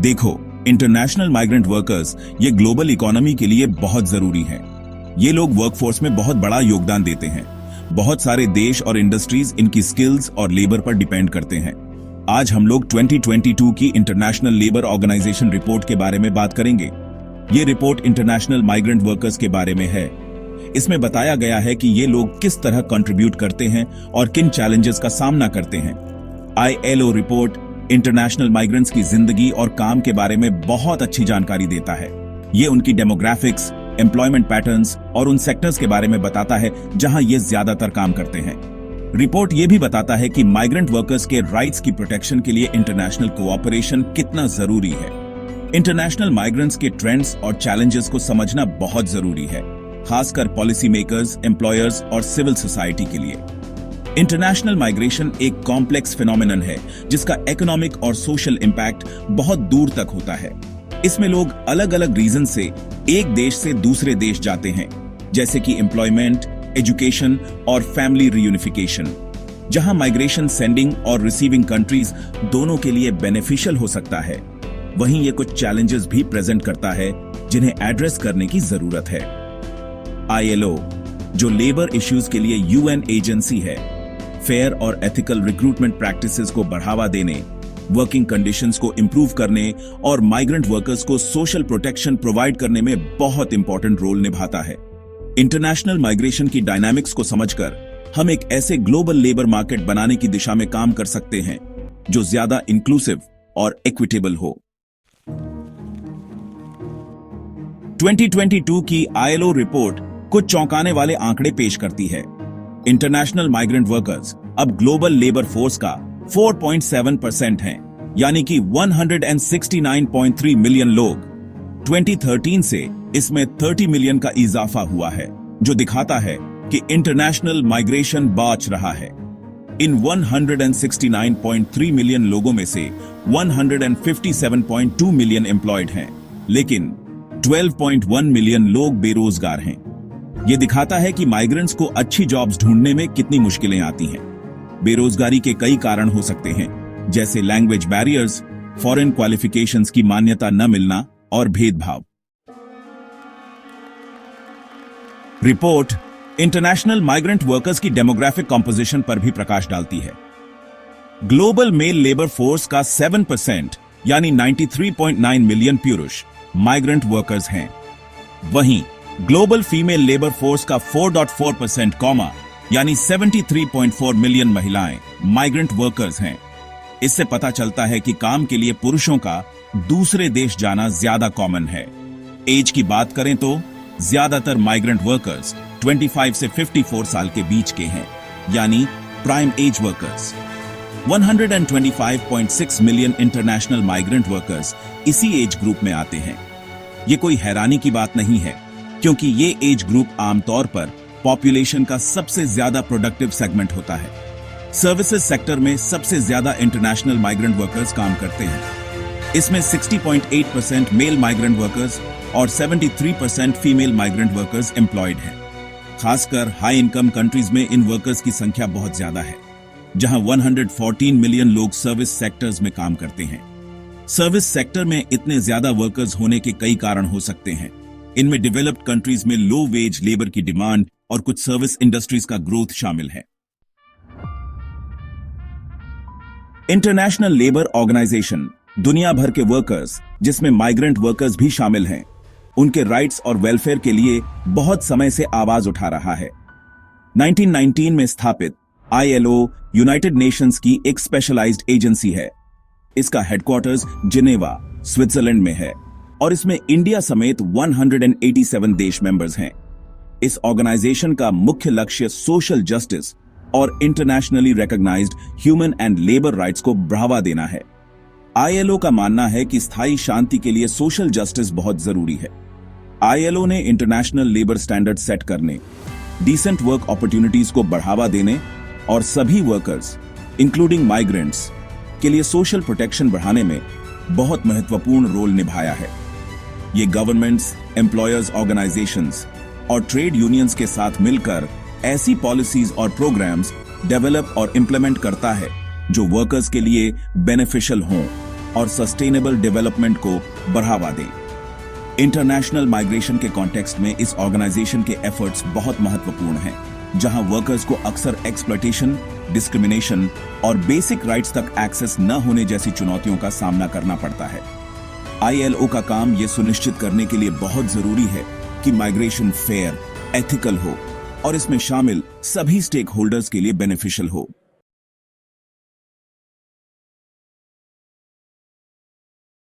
देखो, international migrant workers ये global economy के लिए बहुत जरूरी हैं। ये लोग वर्कफोर्स में बहुत बड़ा योगदान देते हैं। बहुत सारे देश और इंडस्ट्रीज इनकी स्किल्स और लेबर पर डिपेंड करते हैं। आज हम लोग 2022 की इंटरनेशनल लेबर ऑर्गेनाइजेशन रिपोर्ट के बारे में बात करेंगे। ये रिपोर्ट इंटरनेशनल माइग्रेंट वर्कर्स के बारे में है। इसमें बताया गया है कि ये लोग किस तरह कंट्रीब्यूट करते हैं और किन चैलेंजेस का सामना करते हैं। ILO रिपोर्ट इंटरनेशनल माइग्रेंट्स की जिंदगी और काम के बारे में बहुत अच्छी जानकारी देता है। ये उनकी डेमोग्राफिक्स, एम्प्लॉयमेंट पैटर्न्स और उन सेक्टर्स के बारे में बताता है जहां ये ज्यादातर काम करते हैं। रिपोर्ट ये भी बताता है कि माइग्रेंट वर्कर्स के राइट्स की प्रोटेक्शन के लिए इंटरनेशनल कोऑपरेशन कितना जरूरी है। इंटरनेशनल माइग्रेंट्स के ट्रेंड्स और चैलेंजेस को समझना बहुत जरूरी है, खासकर पॉलिसी मेकर्स, एम्प्लॉयर्स और सिविल सोसाइटी के लिए। इंटरनेशनल माइग्रेशन एक कॉम्प्लेक्स फिनोमिनन है जिसका इकोनॉमिक और सोशल इंपैक्ट बहुत दूर तक होता है। इसमें लोग अलग अलग रीजन से एक देश से दूसरे देश जाते हैं, जैसे कि एम्प्लॉयमेंट, एजुकेशन और फैमिली रियूनिफिकेशन। जहां माइग्रेशन सेंडिंग और रिसीविंग कंट्रीज दोनों के लिए बेनिफिशियल हो सकता है, वहीं ये कुछ चैलेंजेस भी प्रेजेंट करता है जिन्हें एड्रेस करने की जरूरत है। ILO, जो लेबर इश्यूज के लिए UN एजेंसी है, फेयर और एथिकल रिक्रूटमेंट प्रैक्टिसेस को बढ़ावा देने, वर्किंग कंडीशंस को इंप्रूव करने और माइग्रेंट वर्कर्स को सोशल प्रोटेक्शन प्रोवाइड करने में बहुत इंपॉर्टेंट रोल निभाता है। इंटरनेशनल माइग्रेशन की डायनामिक्स को समझकर हम एक ऐसे ग्लोबल लेबर मार्केट बनाने की दिशा में काम कर सकते हैं जो ज्यादा इंक्लूसिव और इक्विटेबल हो। 2022 की ILO रिपोर्ट कुछ चौंकाने वाले आंकड़े पेश करती है। इंटरनेशनल माइग्रेंट वर्कर्स अब ग्लोबल लेबर फोर्स का 4.7% हैं, यानी कि 169.3 मिलियन लोग। 2013 से इसमें 30 मिलियन का इजाफा हुआ है, जो दिखाता है कि इंटरनेशनल माइग्रेशन बाच रहा है। इन 169.3 मिलियन लोगों में से 157.2 मिलियन एम्प्लॉयड हैं, लेकिन 12.1 मिलियन लोग बेरोजगार हैं। यह दिखाता है कि माइग्रेंट्स को अच्छी जॉब्स ढूंढने में कितनी मुश्किलें आती हैं। बेरोजगारी के कई कारण हो सकते हैं, जैसे लैंग्वेज बैरियर्स, फॉरेन क्वालिफिकेशंस की मान्यता न मिलना और भेदभाव। रिपोर्ट इंटरनेशनल माइग्रेंट वर्कर्स की डेमोग्राफिक कॉम्पोजिशन पर भी प्रकाश डालती है। ग्लोबल मेल लेबर फोर्स का 7% यानी 93.9 मिलियन पुरुष माइग्रेंट वर्कर्स हैं। वहीं ग्लोबल फीमेल लेबर फोर्स का 4.4% यानी 73.4 मिलियन महिलाएं माइग्रेंट वर्कर्स हैं। इससे पता चलता है कि काम के लिए पुरुषों का दूसरे देश जाना ज्यादा कॉमन है। एज की बात करें तो ज्यादातर माइग्रेंट वर्कर्स 25 से 54 साल के बीच के हैं, यानी prime age workers. 125.6 million international migrant workers इसी एज ग्रुप में आते हैं। ये कोई हैरानी की बात नहीं है, क्योंकि ये एज ग्रुप आमतौर पर पॉपुलेशन का सबसे ज्यादा प्रोडक्टिव सेगमेंट होता है। सर्विसेज सेक्टर में सबसे ज्यादा इंटरनेशनल माइग्रेंट वर्कर्स काम करते हैं। इसमें 60.8% मेल माइग्रेंट वर्कर्स और 73% फीमेल माइग्रेंट वर्कर्स एम्प्लॉयड हैं। खासकर हाई इनकम कंट्रीज में इन वर्कर्स की संख्या बहुत ज्यादा है, जहां 114 मिलियन लोग सर्विस सेक्टर्स में काम करते हैं। सर्विस सेक्टर में इतने ज्यादा वर्कर्स होने के कई कारण हो सकते हैं। इनमें डेवलप्ड कंट्रीज में लो वेज लेबर की डिमांड और कुछ सर्विस इंडस्ट्रीज का ग्रोथ शामिल है। इंटरनेशनल लेबर ऑर्गेनाइजेशन दुनिया भर के वर्कर्स, जिसमें माइग्रेंट वर्कर्स भी शामिल हैं, उनके राइट्स और वेलफेयर के लिए बहुत समय से आवाज उठा रहा है। 1919 में स्थापित ILO यूनाइटेड नेशंस की एक स्पेशलाइज्ड एजेंसी है। इसका हेडक्वार्टर्स जिनेवा, स्विट्जरलैंड में है और इसमें इंडिया समेत 187 देश मेंबर्स हैं। इस ऑर्गेनाइजेशन का मुख्य लक्ष्य सोशल जस्टिस और internationally recognised human and labour rights को बढ़ावा देना है। ILO का मानना है कि स्थायी शांति के लिए सोशल जस्टिस बहुत जरूरी है। ILO ने इंटरनेशनल लेबर स्टैंडर्ड सेट करने, डिसेंट वर्क अपॉर्चुनिटीज को बढ़ावा देने और सभी वर्कर्स इंक्लूडिंग माइग्रेंट्स के लिए सोशल प्रोटेक्शन बढ़ाने में बहुत महत्वपूर्ण रोल निभाया है। ये गवर्नमेंट्स, एम्प्लॉयर्स ऑर्गेनाइजेशंस और ट्रेड यूनियंस के साथ मिलकर ऐसी पॉलिसीज और प्रोग्राम्स डेवलप और इंप्लीमेंट करता है जो वर्कर्स के लिए बेनिफिशियल हों और सस्टेनेबल डेवलपमेंट को बढ़ावा दें। इंटरनेशनल माइग्रेशन के कॉन्टेक्स्ट में इस ऑर्गेनाइजेशन के एफर्ट्स बहुत महत्वपूर्ण हैं, जहां वर्कर्स को अक्सर एक्सप्लॉयटेशन, डिस्क्रिमिनेशन और बेसिक राइट्स तक एक्सेस न होने जैसी चुनौतियों का सामना करना पड़ता है। ILO का काम यह सुनिश्चित करने के लिए बहुत जरूरी है कि माइग्रेशन फेयर, एथिकल हो और इसमें शामिल सभी स्टेक होल्डर्स के लिए बेनिफिशियल हो।